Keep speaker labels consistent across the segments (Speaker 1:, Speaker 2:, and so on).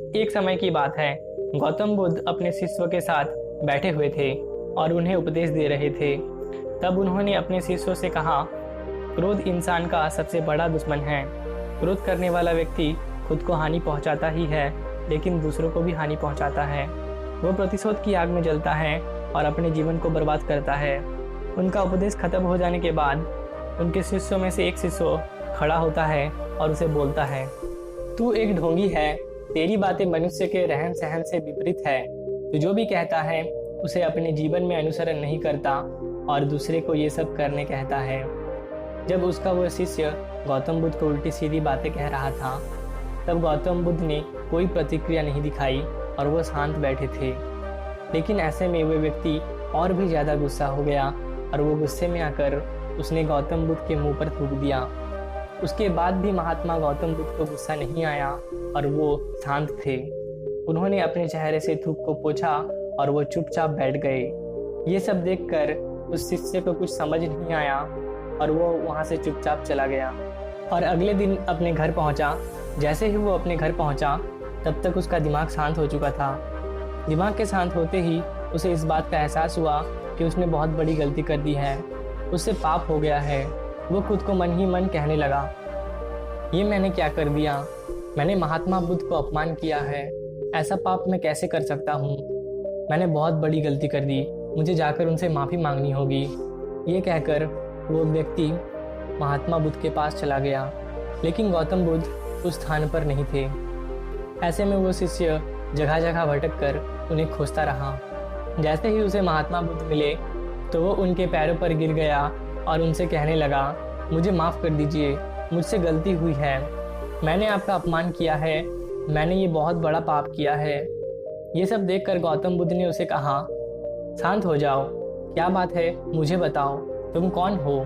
Speaker 1: एक समय की बात है। गौतम बुद्ध अपने शिष्यों के साथ बैठे हुए थे और उन्हें उपदेश दे रहे थे। तब उन्होंने अपने शिष्यों से कहा, क्रोध इंसान का सबसे बड़ा दुश्मन है। क्रोध करने वाला व्यक्ति खुद को हानि पहुंचाता ही है, लेकिन दूसरों को भी हानि पहुंचाता है। वो प्रतिशोध की आग में जलता है और अपने जीवन को बर्बाद करता है। उनका उपदेश खत्म हो जाने के बाद उनके शिष्यों में से एक शिष्य खड़ा होता है और उसे बोलता है, तू एक ढोंगी है। तेरी बातें मनुष्य के रहन सहन से विपरीत है। तू जो भी कहता है उसे अपने जीवन में अनुसरण नहीं करता और दूसरे को ये सब करने कहता है। जब उसका वह शिष्य गौतम बुद्ध को उल्टी सीधी बातें कह रहा था, तब गौतम बुद्ध ने कोई प्रतिक्रिया नहीं दिखाई और वह शांत बैठे थे। लेकिन ऐसे में वह व्यक्ति और भी ज़्यादा गुस्सा हो गया और वो गुस्से में आकर उसने गौतम बुद्ध के मुंह पर थूक दिया। उसके बाद भी महात्मा गौतम बुद्ध को गुस्सा नहीं आया और वो शांत थे। उन्होंने अपने चेहरे से थूक को पोंछा और वो चुपचाप बैठ गए। ये सब देखकर उस शिष्य को कुछ समझ नहीं आया और वो वहाँ से चुपचाप चला गया और अगले दिन अपने घर पहुँचा। जैसे ही वो अपने घर पहुँचा, तब तक उसका दिमाग शांत हो चुका था। दिमाग के शांत होते ही उसे इस बात का एहसास हुआ कि उसने बहुत बड़ी गलती कर दी है। उससे पाप हो गया है। वो खुद को मन ही मन कहने लगा, ये मैंने क्या कर दिया? मैंने महात्मा बुद्ध को अपमान किया है। ऐसा पाप मैं कैसे कर सकता हूँ? मैंने बहुत बड़ी गलती कर दी। मुझे जाकर उनसे माफ़ी मांगनी होगी। ये कहकर वो व्यक्ति महात्मा बुद्ध के पास चला गया, लेकिन गौतम बुद्ध उस स्थान पर नहीं थे। ऐसे में वो शिष्य जगह जगह भटक कर उन्हें खोजता रहा। जैसे ही उसे महात्मा बुद्ध मिले तो वो उनके पैरों पर गिर गया और उनसे कहने लगा, मुझे माफ़ कर दीजिए, मुझसे गलती हुई है। मैंने आपका अपमान किया है। मैंने ये बहुत बड़ा पाप किया है। ये सब देखकर गौतम बुद्ध ने उसे कहा, शांत हो जाओ, क्या बात है, मुझे बताओ, तुम कौन हो?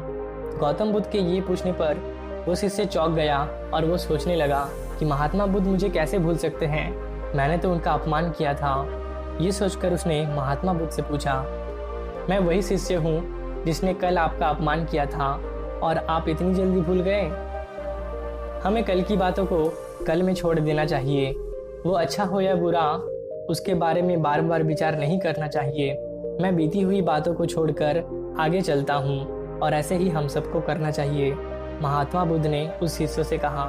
Speaker 1: गौतम बुद्ध के ये पूछने पर वो शिष्य चौंक गया और वो सोचने लगा कि महात्मा बुद्ध मुझे कैसे भूल सकते हैं? मैंने तो उनका अपमान किया था। ये सोचकर उसने महात्मा बुद्ध से पूछा, मैं वही शिष्य हूँ जिसने कल आपका अपमान किया था और आप इतनी जल्दी भूल गए? हमें कल की बातों को कल में छोड़ देना चाहिए। वो अच्छा हो या बुरा, उसके बारे में बार बार विचार नहीं करना चाहिए। मैं बीती हुई बातों को छोड़कर आगे चलता हूँ और ऐसे ही हम सबको करना चाहिए, महात्मा बुद्ध ने उस शिष्य से कहा।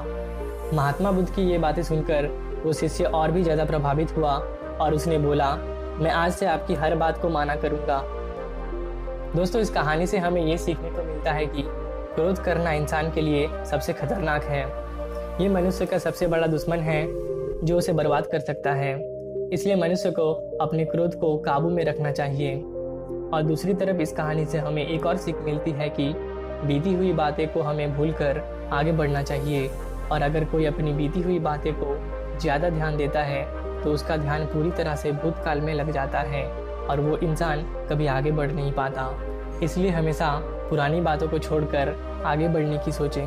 Speaker 1: महात्मा बुद्ध की ये बातें सुनकर वो शिष्य और भी ज़्यादा प्रभावित हुआ और उसने बोला, मैं आज से आपकी हर बात को माना करूँगा। दोस्तों, इस कहानी से हमें ये सीखने को मिलता है कि क्रोध करना इंसान के लिए सबसे खतरनाक है। ये मनुष्य का सबसे बड़ा दुश्मन है जो उसे बर्बाद कर सकता है। इसलिए मनुष्य को अपने क्रोध को काबू में रखना चाहिए। और दूसरी तरफ इस कहानी से हमें एक और सीख मिलती है कि बीती हुई बातें को हमें भूलकर आगे बढ़ना चाहिए। और अगर कोई अपनी बीती हुई बातें को ज़्यादा ध्यान देता है तो उसका ध्यान पूरी तरह से भूतकाल में लग जाता है और वो इंसान कभी आगे बढ़ नहीं पाता। इसलिए हमेशा पुरानी बातों को छोड़कर आगे बढ़ने की सोचें।